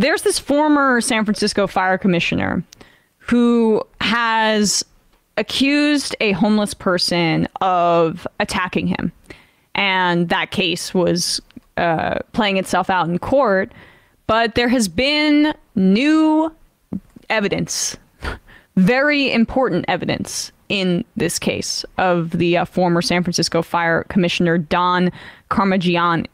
there's this former San Francisco fire commissioner who has accused a homeless person of attacking him. And that case was playing itself out in court. But there has been new evidence, very important evidence in this case of the former San Francisco fire commissioner, Don Carmignani.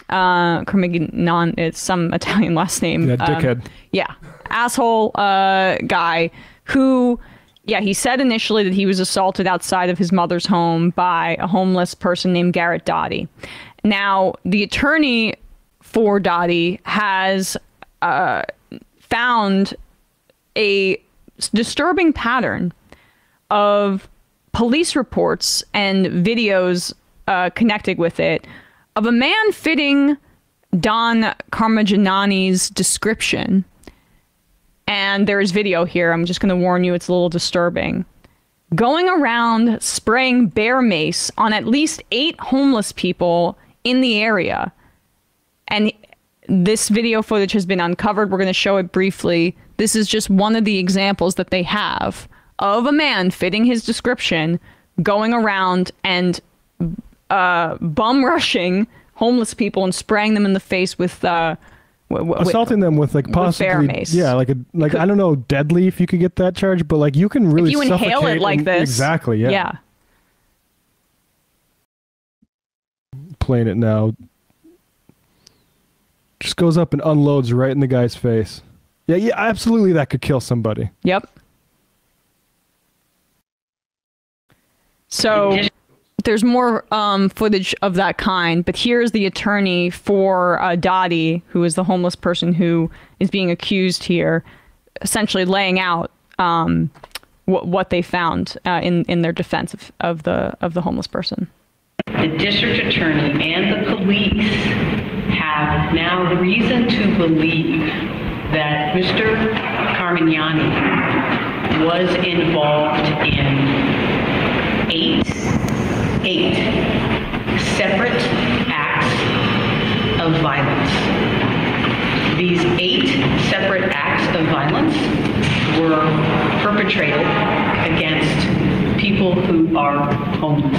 Carmignani, it's some Italian last name. Yeah, dickhead. Yeah, asshole guy who, yeah, he said initially that he was assaulted outside of his mother's home by a homeless person named Garrett Dottie. Now, the attorney for Dottie has found a disturbing pattern of police reports and videos connected with it of a man fitting Don Carmignani's description. And there is video here. I'm just going to warn you, it's a little disturbing. Going around spraying bear mace on at least 8 homeless people in the area. And this video footage has been uncovered. We're going to show it briefly. This is just one of the examples that they have of a man fitting his description going around and bum rushing homeless people and spraying them in the face with assaulting them with like possibly bear mace. Yeah, like I don't know, deadly if you could get that charge, but like you can really if you inhale it like this. Exactly, yeah. Yeah. Playing it now. Just goes up and unloads right in the guy's face. Yeah, absolutely that could kill somebody. Yep. So there's more footage of that kind, but here's the attorney for Dottie, who is the homeless person who is being accused here, essentially laying out what they found in their defense of the homeless person. The district attorney and the police have now reason to believe that Mr. Carmignani was involved in eight separate acts of violence. These 8 separate acts of violence were perpetrated against people who are homeless.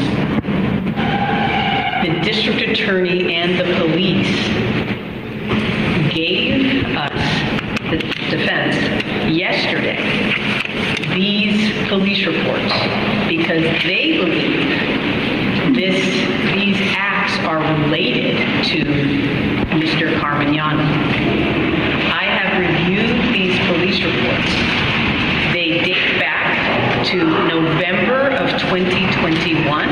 The district attorney and the police gave us, the defense, yesterday these police reports because they believe these acts are related to Mr. Carmignani. I have reviewed these police reports. They date back to November of 2021.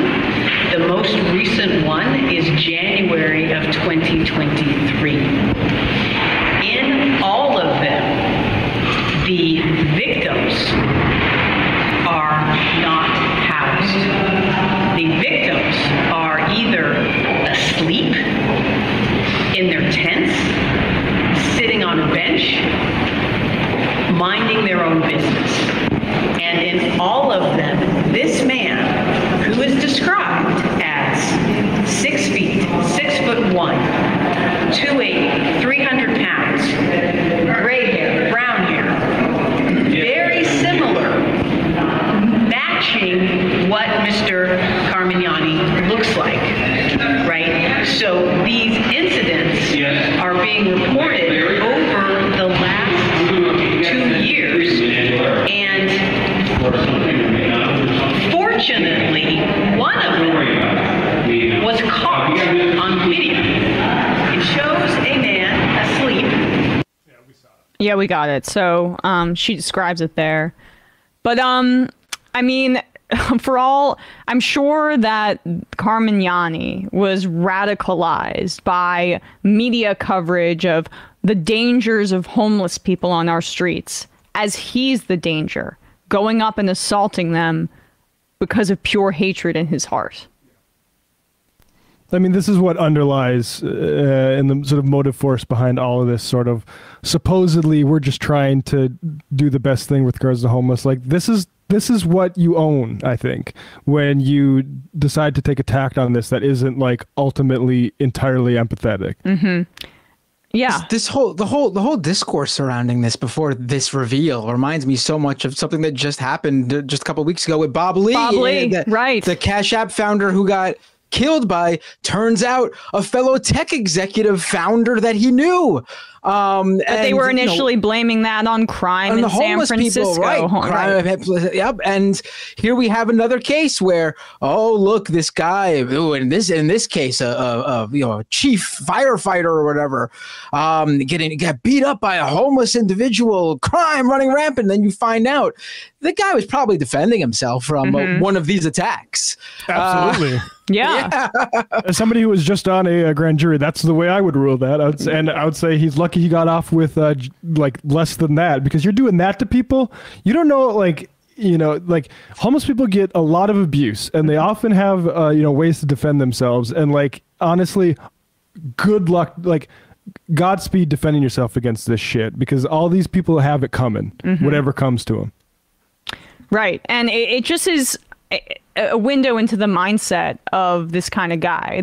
The most recent one is January of 2023. In all of them, the victims are not housed. The victims are either asleep in their tents, sitting on a bench, minding their own business. And in all of them, this man, who is described as 6 feet, 6'1", 280, 300 pounds, gray hair, brown hair, very similar, matching what Mr. Carmignani looks like, right? So these incidents are being reported over the last 2 years, and fortunately, one of them was caught on video. It shows a man asleep. Yeah, we got it. So she describes it there. But I mean, I'm sure that Carmignani was radicalized by media coverage of the dangers of homeless people on our streets, as he's the danger, going up and assaulting them because of pure hatred in his heart. I mean, this is what underlies in the sort of motive force behind all of this sort of supposedly we're just trying to do the best thing with regards to homeless. Like this is what you own, I think, when you decide to take a tact on this that isn't like ultimately entirely empathetic. Mm-hmm. Yeah. The whole discourse surrounding this before this reveal reminds me so much of something that just happened just a couple of weeks ago with Bob Lee. Right. The Cash App founder who got killed by, turns out, a fellow tech executive founder that he knew. But they were initially blaming that on crime in San Francisco. People, right? Yep. And here we have another case where, oh, look, this guy, in this case, a chief firefighter or whatever, got beat up by a homeless individual, crime running rampant. And then you find out the guy was probably defending himself from one of these attacks. Absolutely. Yeah. As somebody who was just on a grand jury, that's the way I would rule that. I would say he's lucky he got off with like less than that, because you're doing that to people. You don't know, like homeless people get a lot of abuse, and they often have ways to defend themselves. And like, honestly, good luck. Like, Godspeed defending yourself against this shit, because all these people have it coming, whatever comes to them. Right. And it just is a window into the mindset of this kind of guy.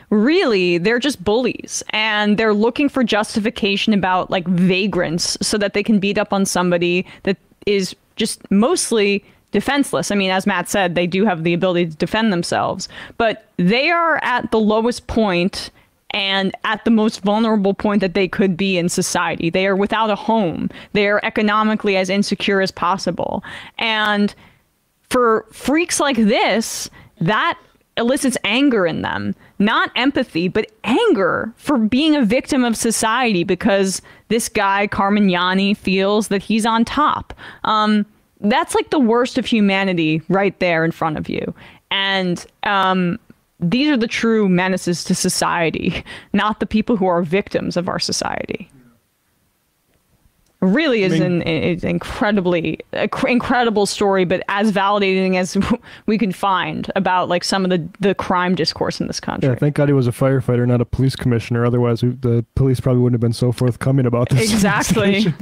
Really, they're just bullies, and they're looking for justification about like vagrants so that they can beat up on somebody that is just mostly defenseless. I mean, as Matt said, they do have the ability to defend themselves, but they are at the lowest point and at the most vulnerable point that they could be in society. They are without a home. They are economically as insecure as possible. And for freaks like this, that elicits anger in them. Not empathy, but anger for being a victim of society because this guy, Carmignani, feels that he's on top. That's like the worst of humanity right there in front of you. And these are the true menaces to society, not the people who are victims of our society. Really is an incredible story, but as validating as we can find about like some of the crime discourse in this country. Yeah, thank God he was a firefighter, not a police commissioner. Otherwise, the police probably wouldn't have been so forthcoming about this. Exactly.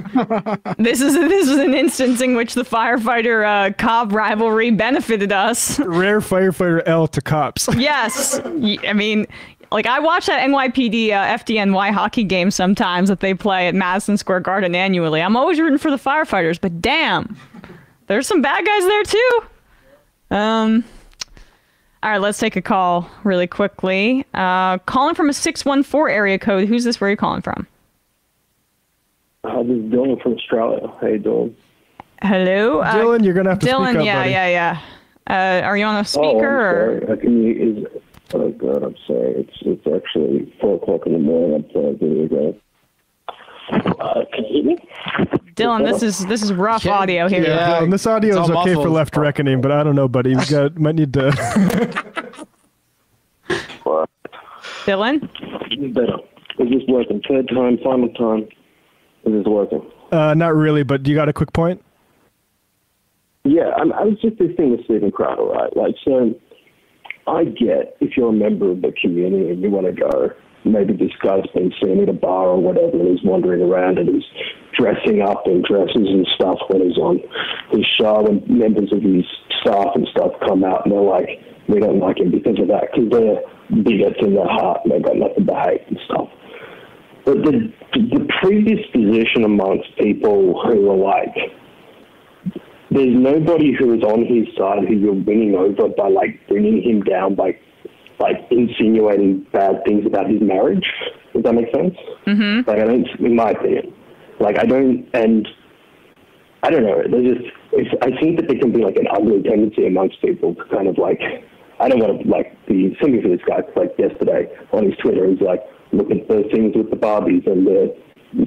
This is an instance in which the firefighter cop rivalry benefited us. Rare firefighter L to cops. Yes, I mean. Like, I watch that NYPD FDNY hockey game sometimes that they play at Madison Square Garden annually. I'm always rooting for the firefighters, but damn, there's some bad guys there too. All right, let's take a call really quickly. Calling from a 614 area code. Who's this? Where are you calling from? This is Dylan from Australia. How you doing? Hello? Dylan, you're going to have to speak up, buddy. Yeah. Are you on a speaker? Oh, I'm sorry. Oh God, I'm sorry. It's actually 4:00 in the morning. I'm sorry. There you go. Can you hear me? Dylan, this is rough audio here. Yeah, Dylan, this audio is okay for Left Reckoning, but I don't know, buddy. Might need to. Dylan? Better. Is this working? Third time, final time. Is this working? Not really, but do you got a quick point? Yeah, I was just listening to Stephen Crowder, right? Like, so. I get if you're a member of the community and you want to go, maybe this guy's been seen at a bar or whatever and he's wandering around and he's dressing up in dresses and stuff when he's on his show, and members of his staff and stuff come out and they're like, we don't like him because of that, because they're bigots in their heart and they've got nothing to hate and stuff. But the predisposition amongst people who are like, there's nobody who is on his side who you're winning over by like bringing him down by like insinuating bad things about his marriage. Does that make sense? Mm-hmm. Like, I don't, in my opinion, like I don't know. I think that there can be like an ugly tendency amongst people to kind of like, I don't want to like be singing for this guy. Like yesterday on his Twitter, he's like, look at the things with the Barbies and the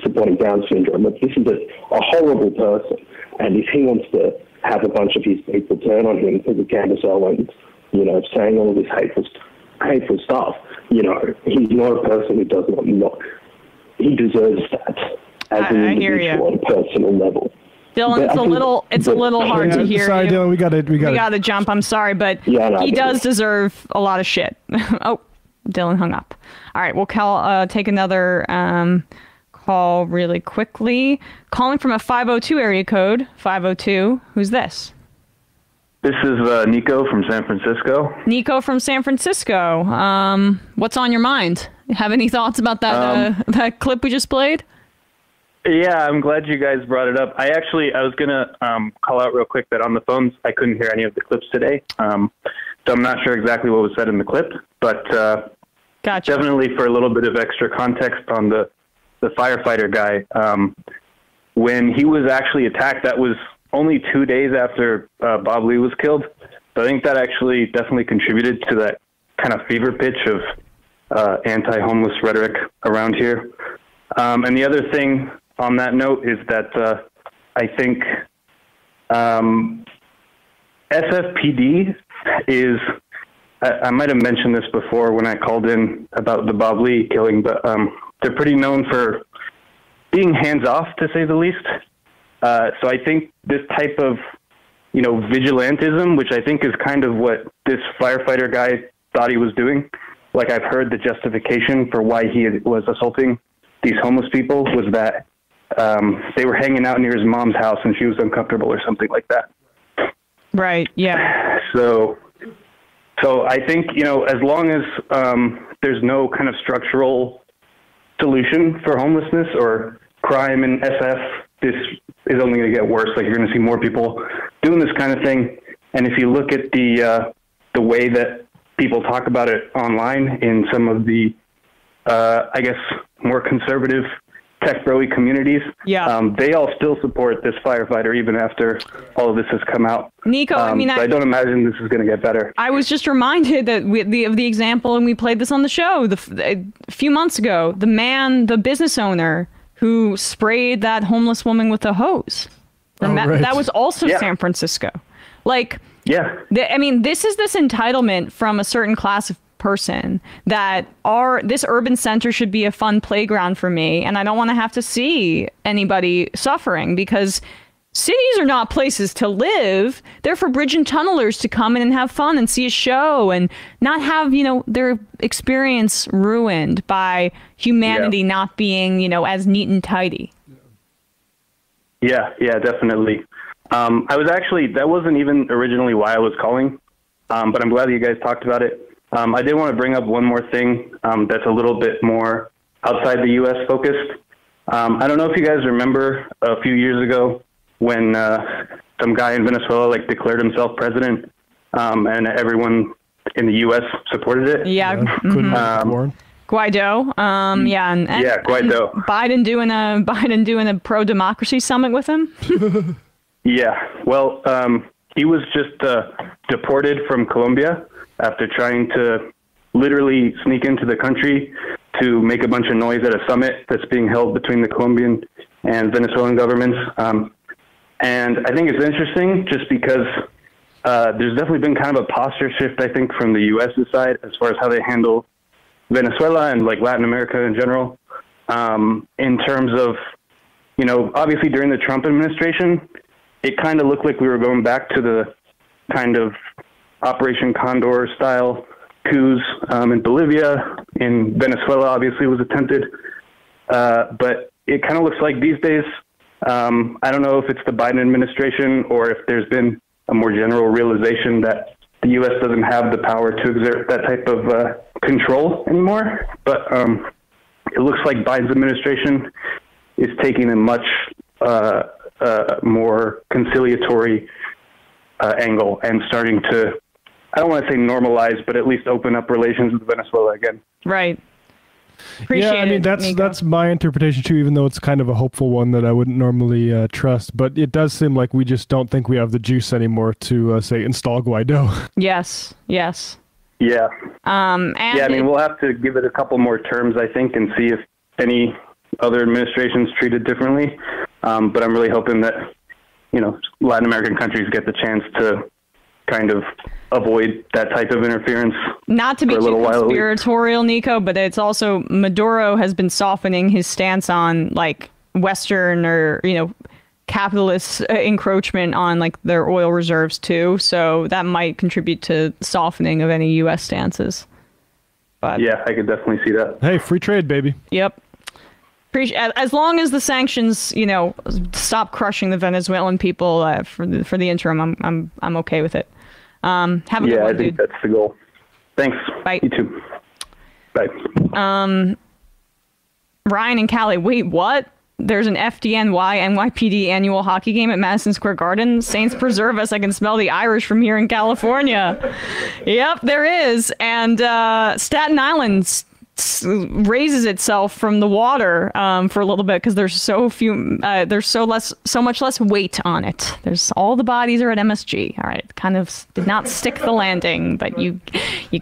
supporting Down syndrome. Like, this is a horrible person. And if he wants to have a bunch of his people turn on him because of Candace Owens, saying all this hateful stuff, he's not a person who does not he deserves that as an individual on a personal level. Dylan, it's a little hard to hear. Sorry, you. Dylan, we got to jump. I'm sorry, but he does deserve a lot of shit. Oh, Dylan hung up. All right, we'll take another call really quickly. Calling from a 502 area code. 502. Who's this? This is Nico from San Francisco. Nico from San Francisco. What's on your mind have any thoughts about that that clip we just played? Yeah, I'm glad you guys brought it up. I was going to call out real quick that on the phones, I couldn't hear any of the clips today. So I'm not sure exactly what was said in the clip, but Gotcha. definitely for a little bit of extra context on the firefighter guy, when he was actually attacked, that was only 2 days after Bob Lee was killed. So I think that actually definitely contributed to that kind of fever pitch of anti-homeless rhetoric around here. And the other thing on that note is that I think SFPD is, I might have mentioned this before when I called in about the Bob Lee killing, but they're pretty known for being hands-off, to say the least. So I think this type of, vigilantism, which I think is kind of what this firefighter guy thought he was doing. Like, I've heard the justification for why he was assaulting these homeless people was that they were hanging out near his mom's house and she was uncomfortable or something like that. Right. Yeah. So I think, as long as there's no kind of structural solution for homelessness or crime in SF, this is only going to get worse. Like, you're going to see more people doing this kind of thing. And if you look at the way that people talk about it online in some of the, I guess, more conservative tech bro-y communities, they all still support this firefighter even after all of this has come out. Nico, so I don't imagine this is going to get better. I was just reminded that of the example, and we played this on the show a few months ago, the business owner who sprayed that homeless woman with a hose. Right. That was also San Francisco. Like, this is this entitlement from a certain class of person that this urban center should be a fun playground for me, and I don't want to have to see anybody suffering, because cities are not places to live. They're for bridge and tunnelers to come in and have fun and see a show and not have, their experience ruined by humanity not being, as neat and tidy. Yeah, definitely. That wasn't even originally why I was calling, but I'm glad that you guys talked about it. I did want to bring up one more thing that's a little bit more outside the U.S. focused. I don't know if you guys remember a few years ago when some guy in Venezuela declared himself president, and everyone in the U.S. supported it. Yeah. Guaido. Guaido. And Biden doing a pro-democracy summit with him. Yeah. Well, he was just deported from Colombia after trying to literally sneak into the country to make a bunch of noise at a summit that's being held between the Colombian and Venezuelan governments. And I think it's interesting just because there's definitely been kind of a posture shift, I think, from the U.S. side as far as how they handle Venezuela and Latin America in general, in terms of, obviously during the Trump administration, it kind of looked like we were going back to the kind of Operation Condor style coups in Bolivia. In Venezuela, obviously, was attempted. But it kind of looks like these days, I don't know if it's the Biden administration or if there's been a more general realization that the U.S. doesn't have the power to exert that type of control anymore. But it looks like Biden's administration is taking a much more conciliatory angle and starting to, I don't want to say normalize, but at least open up relations with Venezuela again. Right. Appreciate that's my interpretation too, even though it's kind of a hopeful one that I wouldn't normally trust. But it does seem like we just don't think we have the juice anymore to say install Guaido. Yes. Yeah. And we'll have to give it a couple more terms, I think, and see if any other administrations treat it differently. But I'm really hoping that, Latin American countries get the chance to kind of avoid that type of interference. Not to be too conspiratorial, Nico, but it's also Maduro has been softening his stance on Western or, capitalist encroachment on their oil reserves too. So that might contribute to softening of any U.S. stances. But yeah, I could definitely see that. Hey, free trade, baby. Yep. As long as the sanctions, stop crushing the Venezuelan people for the interim, I'm okay with it. Have a good one, I think dude. that's the goal. Thanks. Bye. You too. Bye. Ryan and Callie, wait, what? There's an FDNY NYPD annual hockey game at Madison Square Garden. Saints preserve us. I can smell the Irish from here in California. Yep, there is. And Staten Island raises itself from the water for a little bit because there's there's so much less weight on it. There's all the bodies are at MSG. All right, kind of did not stick the landing, but you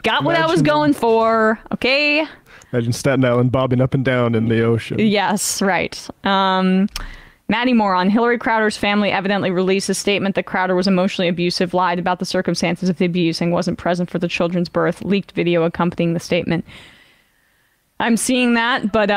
got what I was going for. Okay. Imagine Staten Island bobbing up and down in the ocean. Yes, right. Maddie Moron, Hillary Crowder's family evidently released a statement that Crowder was emotionally abusive, lied about the circumstances of the abuse, and wasn't present for the children's birth. Leaked video accompanying the statement. I'm seeing that, but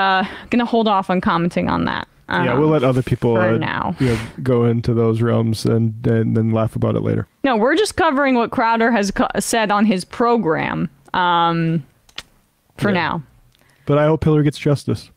gonna hold off on commenting on that. Yeah, we'll let other people now. Go into those realms and then laugh about it later. No, we're just covering what Crowder has said on his program for now. But I hope Hillary gets justice.